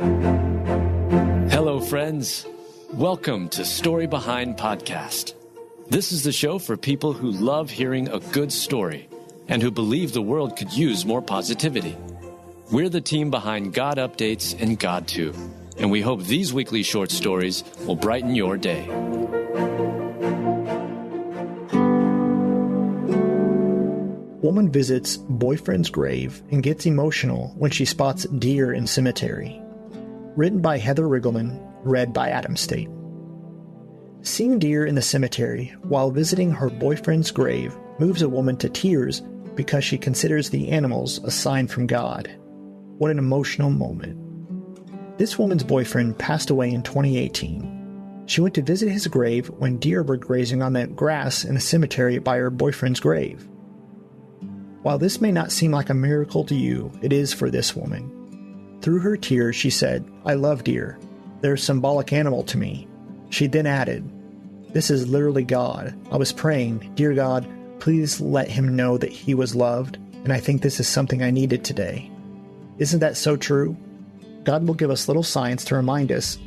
Hello, friends. Welcome to Story Behind Podcast. This is the show for people who love hearing a good story and who believe the world could use more positivity. We're the team behind GodUpdates and God2, and we hope these weekly short stories will brighten your day. Woman visits boyfriend's grave and gets emotional when she spots deer in cemetery. Written by Heather Riggleman, read by Adam State. Seeing deer in the cemetery while visiting her boyfriend's grave moves a woman to tears because she considers the animals a sign from God. What an emotional moment. This woman's boyfriend passed away in 2018. She went to visit his grave when deer were grazing on the grass in the cemetery by her boyfriend's grave. While this may not seem like a miracle to you, it is for this woman. Through her tears, she said, "I love deer. They're a symbolic animal to me." She then added, "This is literally God. I was praying, dear God, please let him know that he was loved, and I think this is something I needed today." Isn't that so true? God will give us little signs to remind us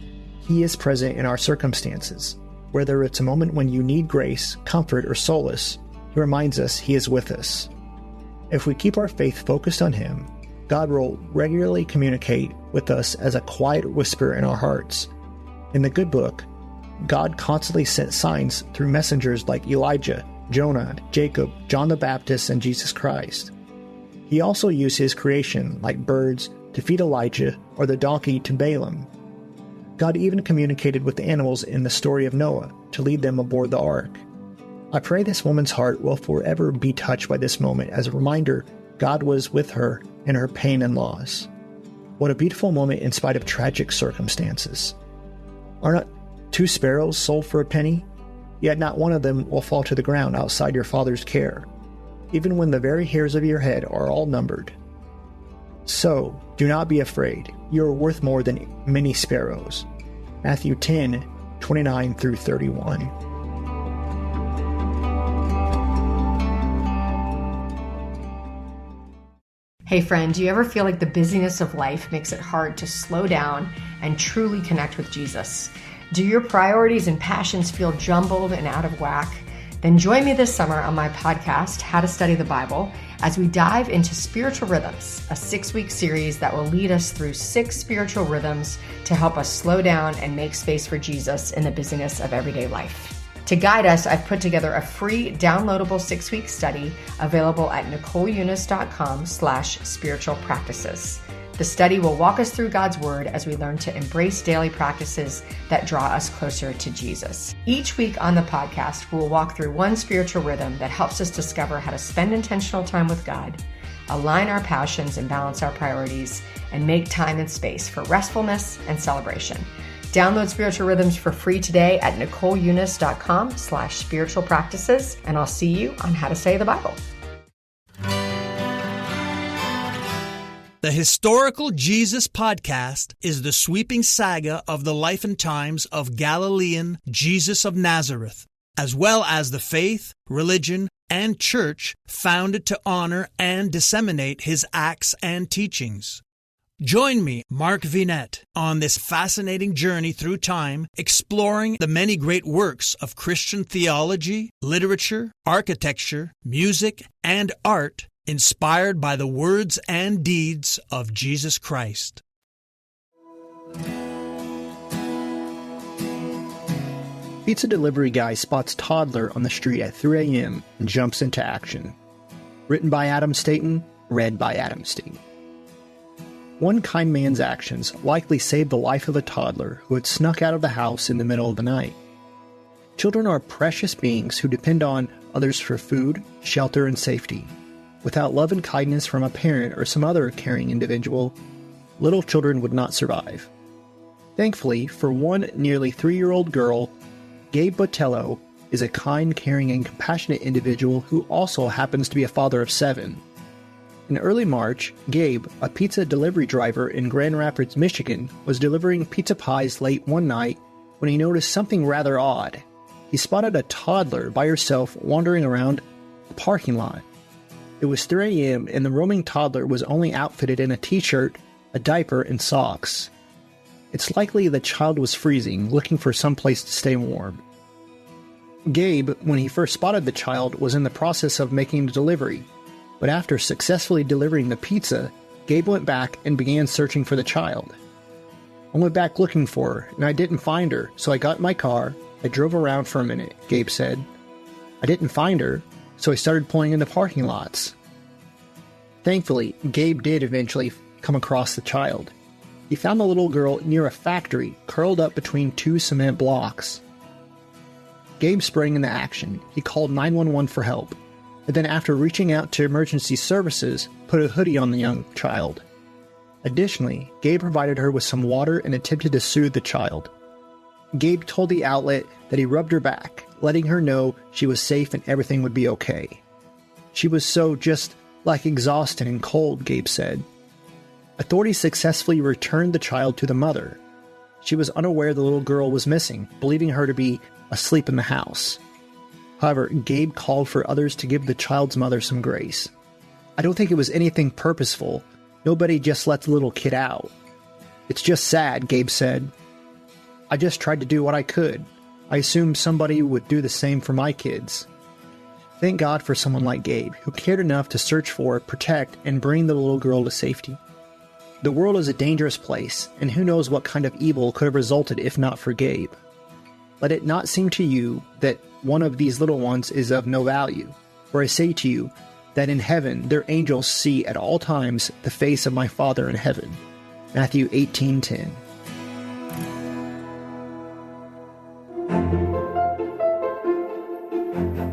he is present in our circumstances. Whether it's a moment when you need grace, comfort, or solace, he reminds us he is with us. If we keep our faith focused on him, God will regularly communicate with us as a quiet whisper in our hearts. In the good book, God constantly sent signs through messengers like Elijah, Jonah, Jacob, John the Baptist, and Jesus Christ. He also used his creation, like birds, to feed Elijah or the donkey to Balaam. God even communicated with the animals in the story of Noah to lead them aboard the ark. I pray this woman's heart will forever be touched by this moment as a reminder God was with her in her pain and loss. What a beautiful moment in spite of tragic circumstances. Are not 2 sparrows sold for a penny? Yet not one of them will fall to the ground outside your Father's care, even when the very hairs of your head are all numbered. So, do not be afraid. You are worth more than many sparrows. Matthew 10:29 through 31. Hey friend, do you ever feel like the busyness of life makes it hard to slow down and truly connect with Jesus? Do your priorities and passions feel jumbled and out of whack? Then join me this summer on my podcast, How to Study the Bible, as we dive into Spiritual Rhythms, a 6-week series that will lead us through 6 spiritual rhythms to help us slow down and make space for Jesus in the busyness of everyday life. To guide us, I've put together a free downloadable 6-week study available at NicoleEunice.com/spiritual practices. The study will walk us through God's Word as we learn to embrace daily practices that draw us closer to Jesus. Each week on the podcast, we'll walk through one spiritual rhythm that helps us discover how to spend intentional time with God, align our passions and balance our priorities, and make time and space for restfulness and celebration. Download Spiritual Rhythms for free today at NicoleEunice.com/spiritual practices, and I'll see you on How to Study the Bible. The Historical Jesus Podcast is the sweeping saga of the life and times of Galilean Jesus of Nazareth, as well as the faith, religion, and church founded to honor and disseminate his acts and teachings. Join me, Mark Vinette, on this fascinating journey through time, exploring the many great works of Christian theology, literature, architecture, music, and art inspired by the words and deeds of Jesus Christ. Pizza delivery guy spots Toddler on the street at 3 a.m. and jumps into action. Written by Adam Staten, read by Adam Staten. One kind man's actions likely saved the life of a toddler who had snuck out of the house in the middle of the night. Children are precious beings who depend on others for food, shelter, and safety. Without love and kindness from a parent or some other caring individual, little children would not survive. Thankfully, for one nearly 3-year-old girl, Gabe Botello is a kind, caring, and compassionate individual who also happens to be a father of 7. In early March, Gabe, a pizza delivery driver in Grand Rapids, Michigan, was delivering pizza pies late one night when he noticed something rather odd. He spotted a toddler by herself wandering around the parking lot. It was 3 a.m. and the roaming toddler was only outfitted in a t-shirt, a diaper, and socks. It's likely the child was freezing, looking for some place to stay warm. Gabe, when he first spotted the child, was in the process of making the delivery, but after successfully delivering the pizza, Gabe went back and began searching for the child. I went back looking for her, and I didn't find her, so I got in my car. I drove around for a minute, Gabe said. I didn't find her, so I started pulling in the parking lots. Thankfully, Gabe did eventually come across the child. He found the little girl near a factory, curled up between two cement blocks. Gabe sprang into action. He called 911 for help, and then after reaching out to emergency services, put a hoodie on the young child. Additionally, Gabe provided her with some water and attempted to soothe the child. Gabe told the outlet that he rubbed her back, letting her know she was safe and everything would be okay. She was so just, exhausted and cold, Gabe said. Authorities successfully returned the child to the mother. She was unaware the little girl was missing, believing her to be asleep in the house. However, Gabe called for others to give the child's mother some grace. I don't think it was anything purposeful. Nobody just let the little kid out. It's just sad, Gabe said. I just tried to do what I could. I assumed somebody would do the same for my kids. Thank God for someone like Gabe, who cared enough to search for, protect, and bring the little girl to safety. The world is a dangerous place, and who knows what kind of evil could have resulted if not for Gabe. Let it not seem to you that one of these little ones is of no value, for I say to you that in heaven their angels see at all times the face of my Father in heaven. Matthew 18:10.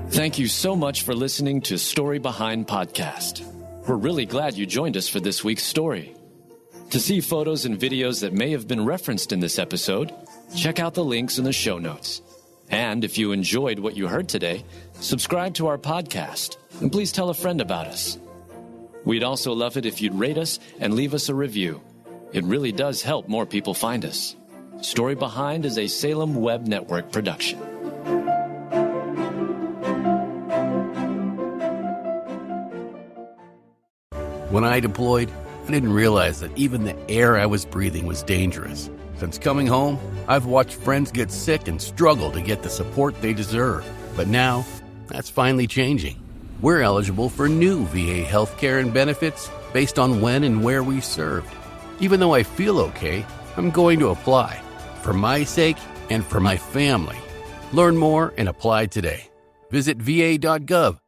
Thank you so much for listening to Story Behind Podcast. We're really glad you joined us for this week's story. To see photos and videos that may have been referenced in this episode, check out the links in the show notes. And if you enjoyed what you heard today, subscribe to our podcast, and please tell a friend about us. We'd also love it if you'd rate us and leave us a review. It really does help more people find us. Story Behind is a Salem Web Network production. When I deployed, I didn't realize that even the air I was breathing was dangerous. Since coming home, I've watched friends get sick and struggle to get the support they deserve. But now, that's finally changing. We're eligible for new VA healthcare and benefits based on when and where we served. Even though I feel okay, I'm going to apply. For my sake and for my family. Learn more and apply today. Visit va.gov/PACT.